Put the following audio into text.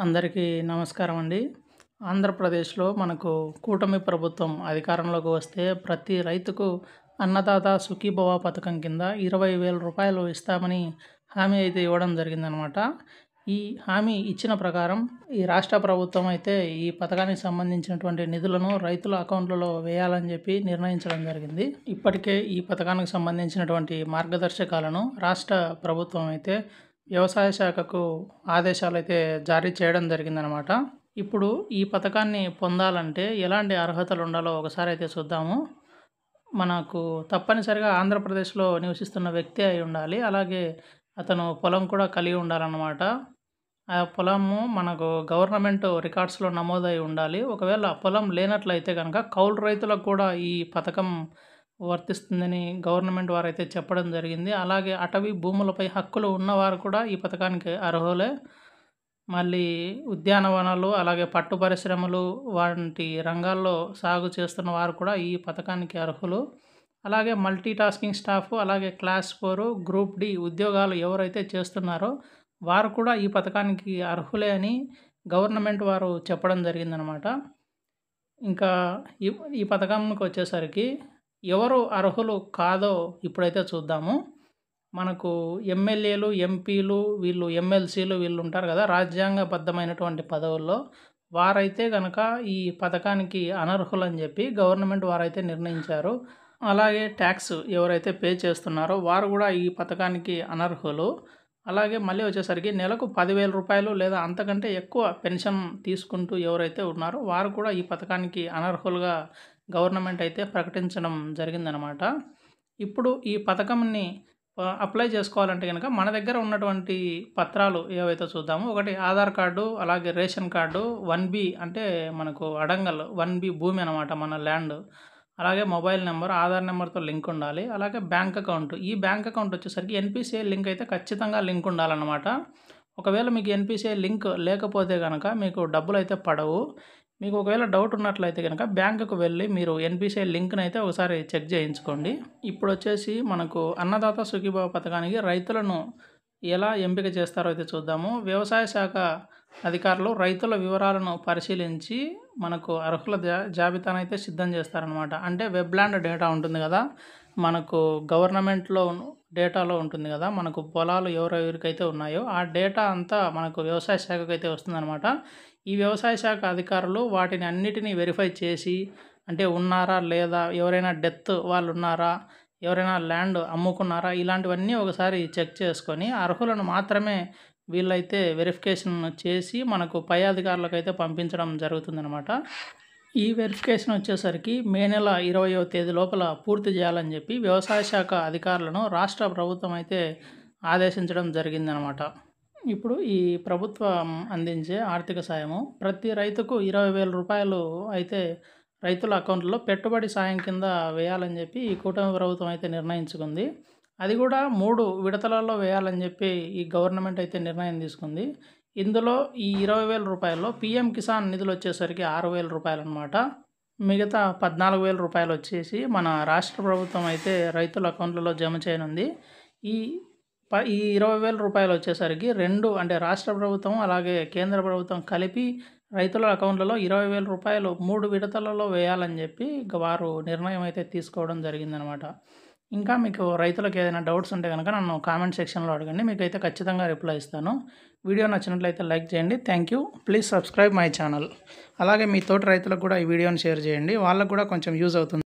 అందరికీ నమస్కారం అండి. ఆంధ్రప్రదేశ్‌లో మనకు కూటమి ప్రభుత్వం అధికారంలోకి వస్తే ప్రతి రైతుకు అన్నదాత సుఖీభవ పథకం కింద 20,000 రూపాయలు ఇస్తామని హామీ అయితే ఇవ్వడం జరిగిందనమాట. ఈ హామీ ఇచ్చిన ప్రకారం ఈ రాష్ట్ర ప్రభుత్వం అయితే ఈ పథకానికి సంబంధించినటువంటి నిధులను రైతుల అకౌంట్లలో వేయాలని చెప్పి నిర్ణయించడం జరిగింది. ఇప్పటికే ఈ పథకానికి సంబంధించినటువంటి మార్గదర్శకాలను రాష్ట్ర ప్రభుత్వం అయితే వ్యవసాయ శాఖకు ఆదేశాలైతే జారీ చేయడం జరిగిందనమాట. ఇప్పుడు ఈ పథకాన్ని పొందాలంటే ఎలాంటి అర్హతలు ఉండాలో ఒకసారి అయితే చూద్దాము. మనకు తప్పనిసరిగా ఆంధ్రప్రదేశ్‌లో నివసిస్తున్న వ్యక్తి అయి ఉండాలి. అలాగే అతను పొలం కూడా కలిగి ఉండాలన్నమాట. ఆ పొలము మనకు గవర్నమెంట్ రికార్డ్స్‌లో నమోదై ఉండాలి. ఒకవేళ పొలం లేనట్లయితే గనక కౌలు రైతులకు కూడా ఈ పథకం వర్తిస్తుందని గవర్నమెంట్ వారైతే చెప్పడం జరిగింది. అలాగే అటవీ భూములపై హక్కులు ఉన్నవారు కూడా ఈ పథకానికి అర్హులే. మళ్ళీ ఉద్యానవనాలు, అలాగే పట్టు పరిశ్రమలు వంటి రంగాల్లో సాగు చేస్తున్న వారు కూడా ఈ పథకానికి అర్హులు. అలాగే మల్టీ టాస్కింగ్ స్టాఫ్, అలాగే క్లాస్ 4, గ్రూప్ డి ఉద్యోగాలు ఎవరైతే చేస్తున్నారో వారు కూడా ఈ పథకానికి అర్హులే అని గవర్నమెంట్ వారు చెప్పడం జరిగిందనమాట. ఇంకా ఈ పథకానికి వచ్చేసరికి ఎవరు అర్హులు కాదో ఇప్పుడైతే చూద్దాము. మనకు ఎమ్మెల్యేలు, ఎంపీలు, వీళ్ళు ఎమ్మెల్సీలు వీళ్ళు ఉంటారు కదా, రాజ్యాంగబద్ధమైనటువంటి పదవుల్లో వారైతే గనక ఈ పథకానికి అనర్హులని చెప్పి గవర్నమెంట్ వారైతే నిర్ణయించారు. అలాగే ట్యాక్స్ ఎవరైతే పే చేస్తున్నారో వారు కూడా ఈ పథకానికి అనర్హులు. అలాగే మళ్ళీ వచ్చేసరికి నెలకు 10,000 రూపాయలు లేదా అంతకంటే ఎక్కువ పెన్షన్ తీసుకుంటూ ఎవరైతే ఉన్నారో వారు కూడా ఈ పథకానికి అనర్హులుగా గవర్నమెంట్ అయితే ప్రకటించడం జరిగిందనమాట. ఇప్పుడు ఈ పథకంని అప్లై చేసుకోవాలంటే కనుక మన దగ్గర ఉన్నటువంటి పత్రాలు ఏవైతే చూద్దామో, ఒకటి ఆధార్ కార్డు, అలాగే రేషన్ కార్డు, 1B అంటే మనకు అడంగల్ 1B భూమి అనమాట, మన ల్యాండ్. అలాగే మొబైల్ నెంబర్, ఆధార్ నెంబర్తో లింక్ ఉండాలి. అలాగే బ్యాంక్ అకౌంట్. ఈ బ్యాంక్ అకౌంట్ వచ్చేసరికి ఎన్పిసిఐ లింక్ అయితే ఖచ్చితంగా లింక్ ఉండాలన్నమాట. ఒకవేళ మీకు ఎన్పిసిఐ లింక్ లేకపోతే కనుక మీకు డబ్బులు అయితే పడవు. మీకు ఒకవేళ డౌట్ ఉన్నట్లయితే కనుక బ్యాంకుకు వెళ్ళి మీరు ఎన్పిసిఐ లింక్ని అయితే ఒకసారి చెక్ చేయించుకోండి. ఇప్పుడు వచ్చేసి మనకు అన్నదాత సుఖీభవ పథకానికి రైతులను ఎలా ఎంపిక చేస్తారో అయితే చూద్దాము. వ్యవసాయ శాఖ అధికారులు రైతుల వివరాలను పరిశీలించి మనకు అర్హుల జాబితాను అయితే సిద్ధం చేస్తారనమాట. అంటే వెబ్లాండ్ డేటా ఉంటుంది కదా, మనకు గవర్నమెంట్లో డేటాలో ఉంటుంది కదా, మనకు పొలాలు ఎవరెవరికైతే ఉన్నాయో ఆ డేటా అంతా మనకు వ్యవసాయ శాఖకు అయితే వస్తుందన్నమాట. ఈ వ్యవసాయ శాఖ అధికారులు వాటిని అన్నిటినీ వెరిఫై చేసి, అంటే ఉన్నారా లేదా, ఎవరైనా డెత్ వాళ్ళు ఉన్నారా, ఎవరైనా ల్యాండ్ అమ్ముకున్నారా, ఇలాంటివన్నీ ఒకసారి చెక్ చేసుకొని అర్హులను మాత్రమే వీళ్ళైతే వెరిఫికేషన్ చేసి మనకు పై అధికారులకు అయితే పంపించడం జరుగుతుందన్నమాట. ఈ వెరిఫికేషన్ వచ్చేసరికి మే నెల 20వ తేదీ లోపల పూర్తి చేయాలని చెప్పి వ్యవసాయ శాఖ అధికారులను రాష్ట్ర ప్రభుత్వం అయితే ఆదేశించడం జరిగిందనమాట. ఇప్పుడు ఈ ప్రభుత్వం అందించే ఆర్థిక సాయము ప్రతి రైతుకు 20,000 రూపాయలు అయితే రైతుల అకౌంట్లో పెట్టుబడి సాయం కింద వేయాలని చెప్పి ఈ కూటమి ప్రభుత్వం అయితే నిర్ణయించుకుంది. అది కూడా 3 విడతలలో వేయాలని చెప్పి ఈ గవర్నమెంట్ అయితే నిర్ణయం తీసుకుంది. ఇందులో ఈ 20,000 రూపాయల్లో పీఎం కిసాన్ నిధులు వచ్చేసరికి 6,000 రూపాయలు అనమాట. మిగతా 14,000 రూపాయలు వచ్చేసి మన రాష్ట్ర ప్రభుత్వం అయితే రైతుల అకౌంట్లలో జమ చేయనుంది. ఈ 20,000 రూపాయలు వచ్చేసరికి అంటే రాష్ట్ర ప్రభుత్వం అలాగే కేంద్ర ప్రభుత్వం కలిపి రైతుల అకౌంట్లలో 20,000 రూపాయలు 3 విడతలలో వేయాలని చెప్పి వారు నిర్ణయం అయితే తీసుకోవడం జరిగిందనమాట. ఇంకా మీకు రైతులకు ఏదైనా డౌట్స్ ఉంటే కనుక నన్ను కామెంట్ సెక్షన్లో అడగండి, మీకైతే ఖచ్చితంగా రిప్లై ఇస్తాను. వీడియో నచ్చినట్లయితే లైక్ చేయండి. Thank you. Please subscribe my channel. అలాగే మీ తోటి రైతులకు కూడా ఈ వీడియోని షేర్ చేయండి, వాళ్ళకు కూడా కొంచెం యూజ్ అవుతుంది.